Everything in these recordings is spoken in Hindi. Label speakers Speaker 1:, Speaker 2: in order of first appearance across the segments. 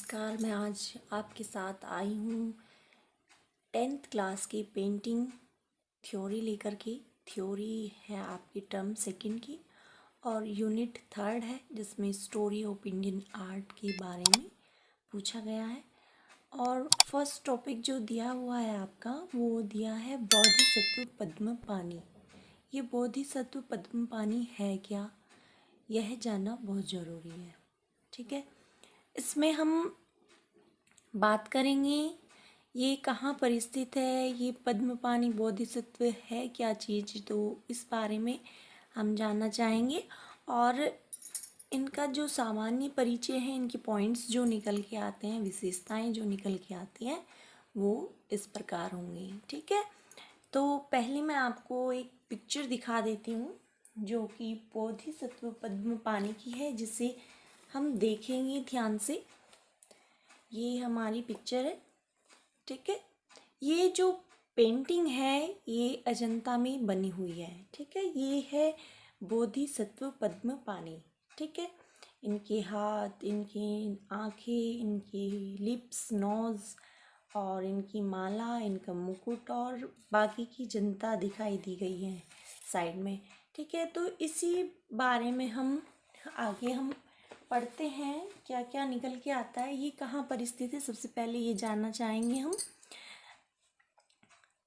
Speaker 1: नमस्कार। मैं आज आपके साथ आई हूँ 10th क्लास की पेंटिंग थ्योरी लेकर के। थ्योरी है आपकी टर्म सेकंड की और यूनिट थर्ड है जिसमें स्टोरी ऑफ इंडियन आर्ट के बारे में पूछा गया है। और फर्स्ट टॉपिक जो दिया हुआ है आपका वो दिया है बोधिसत्व पद्म पानी। ये बोधिसत्व पद्म पानी है क्या, यह जानना बहुत ज़रूरी है। ठीक है, इसमें हम बात करेंगे ये कहाँ पर स्थित है, ये पद्मपानी बोधिसत्व है क्या चीज़, तो इस बारे में हम जानना चाहेंगे। और इनका जो सामान्य परिचय है, इनके पॉइंट्स जो निकल के आते हैं, विशेषताएं जो निकल के आती हैं वो इस प्रकार होंगी। ठीक है, तो पहले मैं आपको एक पिक्चर दिखा देती हूँ जो कि बोधिसत्व पद्मपानी की है, जिसे हम देखेंगे ध्यान से। ये हमारी पिक्चर है। ठीक है, ये जो पेंटिंग है ये अजंता में बनी हुई है। ठीक है, ये है बोधिसत्व पद्म पानी। ठीक है, इनके हाथ, इनकी आँखें, इनकी लिप्स, नोज़ और इनकी माला, इनका मुकुट और बाकी की जनता दिखाई दी गई है साइड में। ठीक है, तो इसी बारे में हम आगे पढ़ते हैं क्या क्या निकल के आता है। ये कहाँ पर स्थित है, सबसे पहले ये जानना चाहेंगे हम।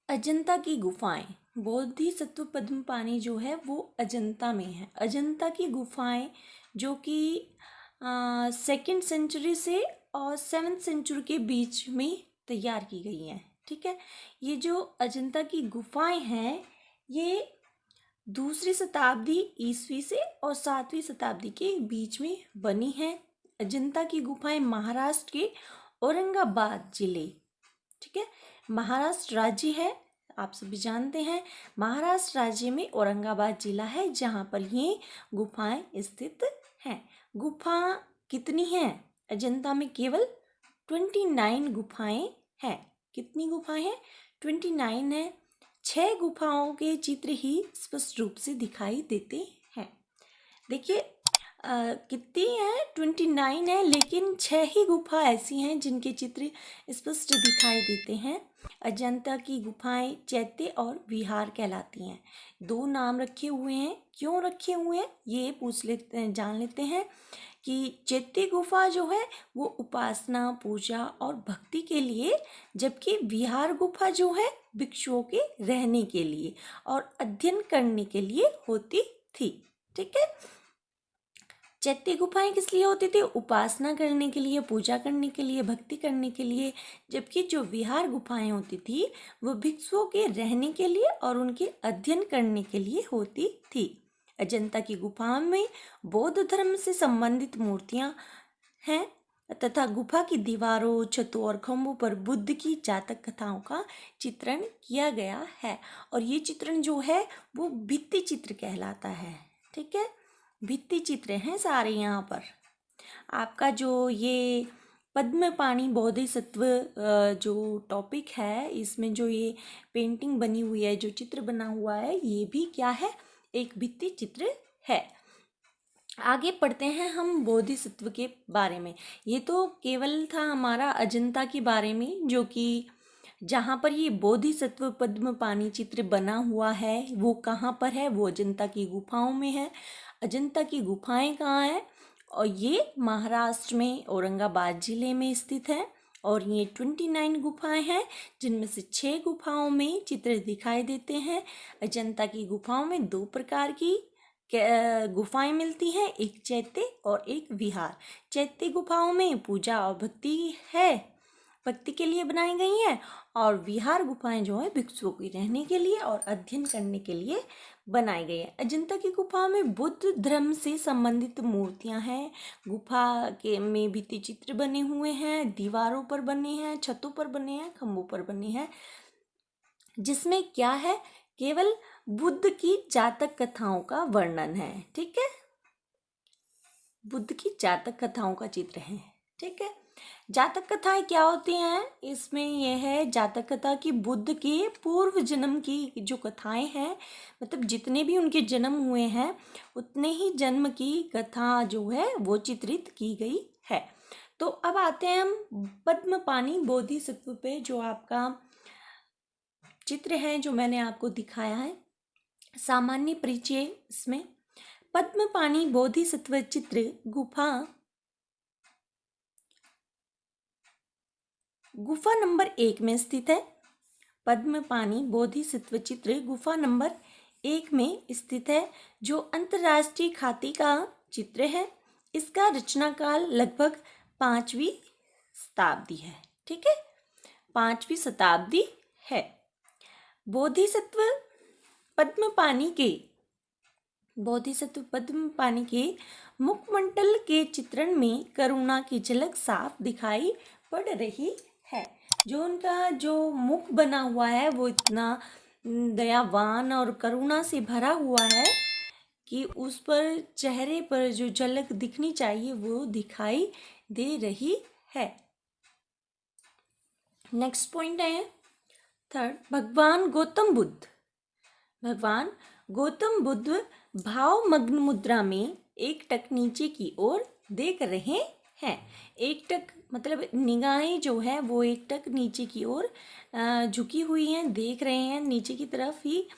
Speaker 1: अजंता की गुफाएं, बोधिसत्व पद्म पानी जो है वो अजंता में है। अजंता की गुफाएं जो कि 2nd सेंचुरी से और 7th सेंचुरी के बीच में तैयार की गई हैं। ठीक है, ये जो अजंता की गुफाएं हैं ये 2री शताब्दी ईस्वी से और 7वीं शताब्दी के बीच में बनी है। अजंता की गुफाएं महाराष्ट्र के औरंगाबाद जिले, ठीक है, महाराष्ट्र राज्य है, आप सभी जानते हैं महाराष्ट्र राज्य में औरंगाबाद जिला है जहाँ पर ये गुफाएं स्थित हैं। गुफा कितनी हैं अजंता में? केवल 29 गुफाएं हैं। कितनी गुफाएं हैं? 29 है। 6 गुफाओं के चित्र ही स्पष्ट रूप से दिखाई देते हैं। देखिए कितनी है? 29 है, लेकिन 6 ही गुफा ऐसी हैं जिनके चित्र स्पष्ट दिखाई देते हैं। अजंता की गुफाएं चैत्य और विहार कहलाती हैं। 2 नाम रखे हुए हैं। क्यों रखे हुए हैं ये पूछ लेते हैं, जान लेते हैं कि चैत्य गुफा जो है वो उपासना, पूजा और भक्ति के लिए, जबकि विहार गुफा जो है भिक्षुओं के रहने के लिए और अध्ययन करने के लिए होती थी। ठीक है, चैत्य गुफाएं किस लिए होती थी? उपासना करने के लिए, पूजा करने के लिए, भक्ति करने के लिए, जबकि जो विहार गुफाएं होती थी वो भिक्षुओं के रहने के लिए और उनके अध्ययन करने के लिए होती थी। अजंता की गुफाओं में बौद्ध धर्म से संबंधित मूर्तियां हैं तथा गुफा की दीवारों, छतों और खंभों पर बुद्ध की जातक कथाओं का चित्रण किया गया है। और ये चित्रण जो है वो भित्ति चित्र कहलाता है। ठीक है, भित्ति चित्र हैं सारे यहाँ पर। आपका जो ये पद्मपानी बोधिसत्व जो टॉपिक है, इसमें जो ये पेंटिंग बनी हुई है, जो चित्र बना हुआ है, ये भी क्या है? एक भित्ति चित्र है। आगे पढ़ते हैं हम बोधिसत्व के बारे में। ये तो केवल था हमारा अजंता के बारे में, जो कि जहाँ पर ये बोधिसत्व पद्मपानी चित्र बना हुआ है वो कहाँ पर है? वो अजंता की गुफाओं में है। अजंता की गुफाएं कहाँ हैं? और ये महाराष्ट्र में औरंगाबाद जिले में स्थित है। और ये 29 गुफाएं हैं जिनमें से 6 गुफाओं में चित्र दिखाई देते हैं। अजंता की गुफाओं में 2 प्रकार की गुफाएं मिलती हैं, एक चैत्य और एक विहार। चैत्य गुफाओं में पूजा और भक्ति है, भक्ति के लिए बनाई गई हैं, और विहार गुफाएं जो है भिक्षुओं के रहने के लिए और अध्ययन करने के लिए बनाई गई है। अजंता की गुफा में बुद्ध धर्म से संबंधित मूर्तियां हैं। गुफा के में भित्ति चित्र बने हुए हैं, दीवारों पर बने हैं, छतों पर बने हैं, खंभों पर बने हैं, जिसमें क्या है? केवल बुद्ध की जातक कथाओं का वर्णन है। ठीक है, बुद्ध की जातक कथाओं का चित्र है। ठीक है, जातक कथाएं क्या होती हैं? इसमें यह है जातक कथा की बुद्ध के पूर्व जन्म की जो कथाएं हैं, मतलब जितने भी उनके जन्म हुए हैं उतने ही जन्म की कथा जो है वो चित्रित की गई है। तो अब आते हैं हम पद्मपाणि बोधिसत्व पे, जो आपका चित्र है जो मैंने आपको दिखाया है। सामान्य परिचय इसमें, पद्मपाणि बोधिसत्व चित्र गुफा नंबर 1 में स्थित है। पद्मपाणि बोधिसत्व चित्र गुफा नंबर 1 में स्थित है, जो अंतर्राष्ट्रीय ख्याति का चित्र है। इसका रचना काल लगभग 5वीं शताब्दी है। ठीक है, 5वीं शताब्दी है। बोधिसत्व पद्मपाणि के मुखमंडल के चित्रण में करुणा की झलक साफ दिखाई पड़ रही है। जो उनका जो मुख बना हुआ है वो इतना दयावान और करुणा से भरा हुआ है कि उस पर चेहरे पर जो झलक दिखनी चाहिए वो दिखाई दे रही है। नेक्स्ट पॉइंट है थर्ड, भगवान गौतम बुद्ध भावमग्न मुद्रा में एकटक नीचे की ओर देख रहे हैं। एकटक मतलब निगाहें जो है वो एकटक नीचे की ओर झुकी हुई हैं, देख रहे हैं नीचे की तरफ ही।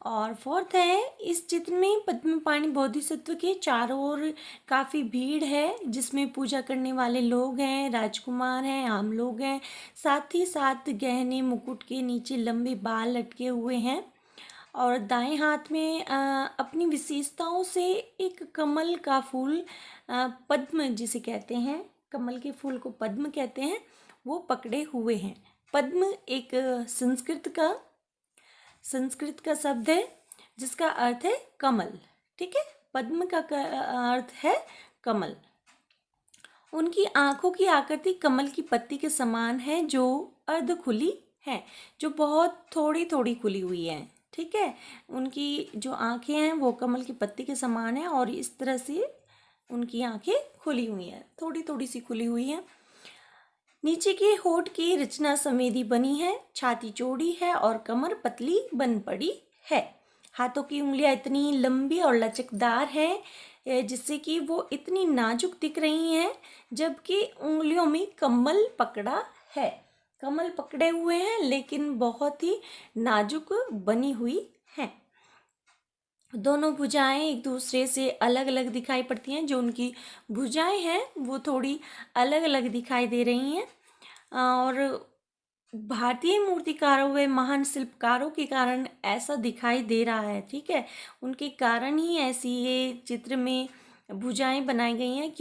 Speaker 1: और फोर्थ है, इस चित्र में पद्मपाणि बोधिसत्व के चारों ओर काफ़ी भीड़ है, जिसमें पूजा करने वाले लोग हैं, राजकुमार हैं, आम लोग हैं। साथ ही साथ गहने मुकुट के नीचे लंबे बाल लटके हुए हैं। और दाएं हाथ में अपनी विशेषताओं से एक कमल का फूल, पद्म जिसे कहते हैं, कमल के फूल को पद्म कहते हैं, वो पकड़े हुए हैं। पद्म एक संस्कृत का शब्द है जिसका अर्थ है कमल। ठीक है, पद्म का अर्थ है कमल। उनकी आंखों की आकृति कमल की पत्ती के समान है, जो अर्ध खुली है, जो बहुत थोड़ी थोड़ी खुली हुई है। ठीक है, उनकी जो आंखें हैं वो कमल की पत्ती के समान है और इस तरह से उनकी आंखें खुली हुई हैं, थोड़ी थोड़ी सी खुली हुई हैं। नीचे के होठ की रचना संवेदी बनी है, छाती चौड़ी है और कमर पतली बन पड़ी है। हाथों की उंगलियां इतनी लंबी और लचकदार हैं जिससे कि वो इतनी नाजुक दिख रही हैं, जबकि उंगलियों में कमल पकड़ा है। कमल पकड़े हुए हैं लेकिन बहुत ही नाजुक बनी हुई हैं। दोनों भुजाएं एक दूसरे से अलग अलग दिखाई पड़ती हैं। जो उनकी भुजाएं हैं वो थोड़ी अलग अलग दिखाई दे रही हैं। और भारतीय मूर्तिकारों व महान शिल्पकारों के कारण ऐसा दिखाई दे रहा है। ठीक है, उनके कारण ही ऐसी ये चित्र में भुजाएं बनाई गई हैं।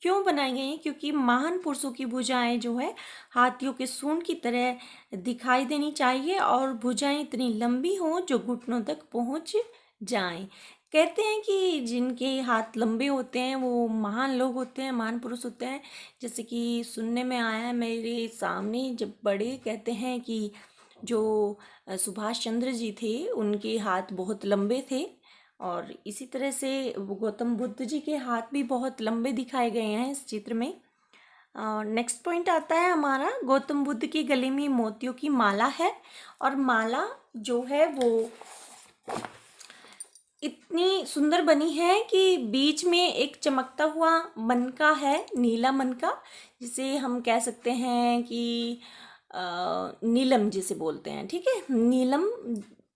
Speaker 1: क्यों बनाई गई हैं? क्योंकि महान पुरुषों की भुजाएं जो है हाथियों के सूंड की तरह दिखाई देनी चाहिए और भुजाएं इतनी लंबी हों जो घुटनों तक पहुंच जाएं। कहते हैं कि जिनके हाथ लंबे होते हैं वो महान लोग होते हैं, महान पुरुष होते हैं। जैसे कि सुनने में आया है, मेरे सामने जब बड़े कहते हैं कि जो सुभाष चंद्र जी थे उनके हाथ बहुत लंबे थे, और इसी तरह से गौतम बुद्ध जी के हाथ भी बहुत लंबे दिखाए गए हैं इस चित्र में। नेक्स्ट पॉइंट आता है हमारा, गौतम बुद्ध के गले में मोतियों की माला है और माला जो है वो इतनी सुंदर बनी है कि बीच में एक चमकता हुआ मनका है, नीला मनका, जिसे हम कह सकते हैं कि नीलम जिसे बोलते हैं। ठीक है, नीलम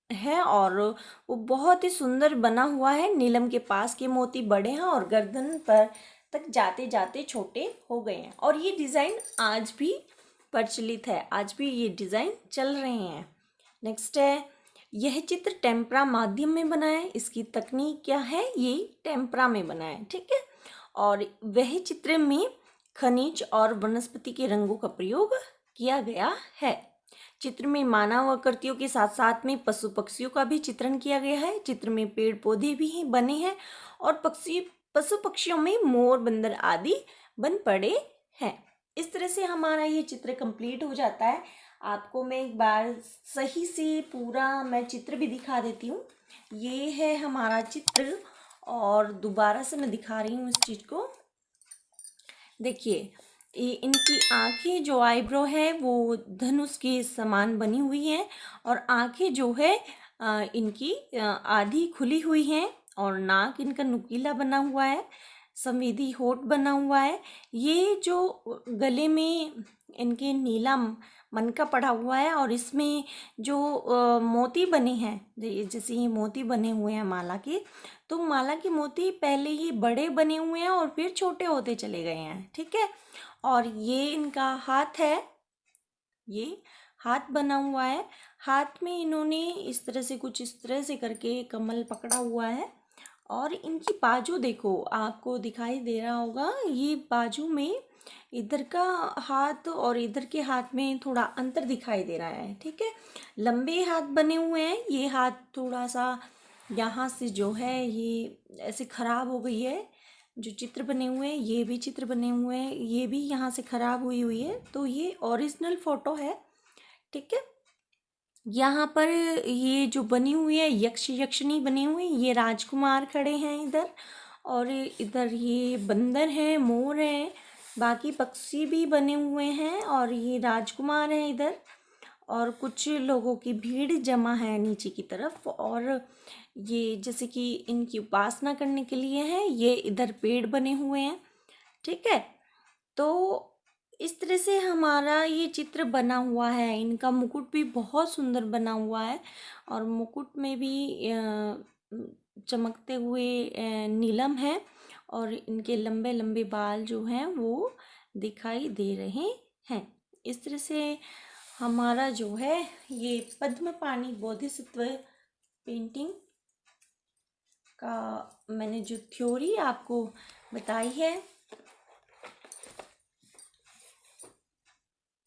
Speaker 1: है और वो बहुत ही सुंदर बना हुआ है। नीलम के पास के मोती बड़े हैं और गर्दन पर तक जाते जाते छोटे हो गए हैं, और ये डिज़ाइन आज भी प्रचलित है, आज भी ये डिज़ाइन चल रहे हैं। नेक्स्ट है, यह चित्र टेम्परा माध्यम में बना है। इसकी तकनीक क्या है? ये टेम्परा में बना है। ठीक है, और वह चित्र में खनिज और वनस्पति के रंगों का प्रयोग किया गया है। चित्र में मानव आकृतियों के साथ साथ में पशु पक्षियों का भी चित्रण किया गया है। चित्र में पेड़ पौधे भी बने हैं और पशु पक्षियों में मोर, बंदर आदि बन पड़े हैं। इस तरह से हमारा ये चित्र कंप्लीट हो जाता है। आपको मैं एक बार सही से पूरा मैं चित्र भी दिखा देती हूँ। ये है हमारा चित्र और दोबारा से मैं दिखा रही हूँ इस चीज़ को। देखिए, इनकी आंखें जो आईब्रो है वो धनुष के समान बनी हुई हैं और आंखें जो है इनकी आधी खुली हुई हैं और नाक इनका नुकीला बना हुआ है। संवेदी होठ बना हुआ है। ये जो गले में इनके नीला मनका पड़ा हुआ है और इसमें जो मोती बने हैं, जैसे ये मोती बने हुए हैं माला के, तो माला के मोती पहले ही बड़े बने हुए हैं और फिर छोटे होते चले गए हैं। ठीक है। और ये इनका हाथ है, ये हाथ बना हुआ है। हाथ में इन्होंने इस तरह से कुछ इस तरह से करके कमल पकड़ा हुआ है। और इनकी बाजू देखो, आपको दिखाई दे रहा होगा, ये बाजू में इधर का हाथ और इधर के हाथ में थोड़ा अंतर दिखाई दे रहा है। ठीक है। लंबे हाथ बने हुए हैं, ये हाथ थोड़ा सा यहाँ से जो है ये ऐसे खराब हो गई है। जो चित्र बने हुए हैं, ये भी चित्र बने हुए हैं, ये भी यहाँ से खराब हुई हुई है। तो ये ओरिजिनल फोटो है। ठीक है। यहाँ पर ये जो बनी हुई है यक्ष यक्षिणी बनी हुई, ये राजकुमार खड़े हैं इधर, और इधर ये बंदर हैं, मोर हैं, बाकी पक्षी भी बने हुए हैं, और ये राजकुमार हैं इधर। और कुछ लोगों की भीड़ जमा है नीचे की तरफ, और ये जैसे कि इनकी उपासना करने के लिए है। ये इधर पेड़ बने हुए हैं। ठीक है। तो इस तरह से हमारा ये चित्र बना हुआ है। इनका मुकुट भी बहुत सुंदर बना हुआ है, और मुकुट में भी चमकते हुए नीलम है, और इनके लंबे लंबे बाल जो हैं वो दिखाई दे रहे हैं। इस तरह से हमारा जो है ये पद्मपाणि बोधिसत्व पेंटिंग का मैंने जो थ्योरी आपको बताई है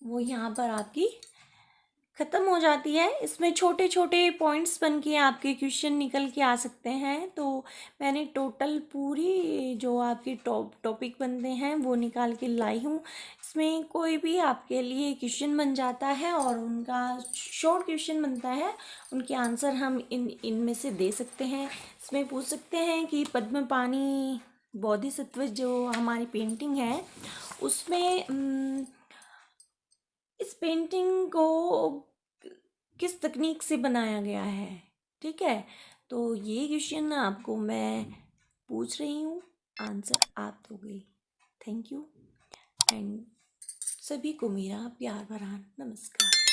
Speaker 1: वो यहाँ पर आपकी ख़त्म हो जाती है। इसमें छोटे छोटे पॉइंट्स बन के आपके क्वेश्चन निकल के आ सकते हैं। तो मैंने टोटल पूरी जो आपके टॉपिक बनते हैं वो निकाल के लाई हूँ। इसमें कोई भी आपके लिए क्वेश्चन बन जाता है और उनका शॉर्ट क्वेश्चन बनता है, उनके आंसर हम इनमें से दे सकते हैं। इसमें पूछ सकते हैं कि पद्मपाणि बोधिसत्व जो हमारी पेंटिंग है उसमें इस पेंटिंग को किस तकनीक से बनाया गया है। ठीक है। तो ये क्वेश्चन आपको मैं पूछ रही हूँ, आंसर आप दोगे। थैंक यू एंड सभी को मेरा प्यार भरा नमस्कार।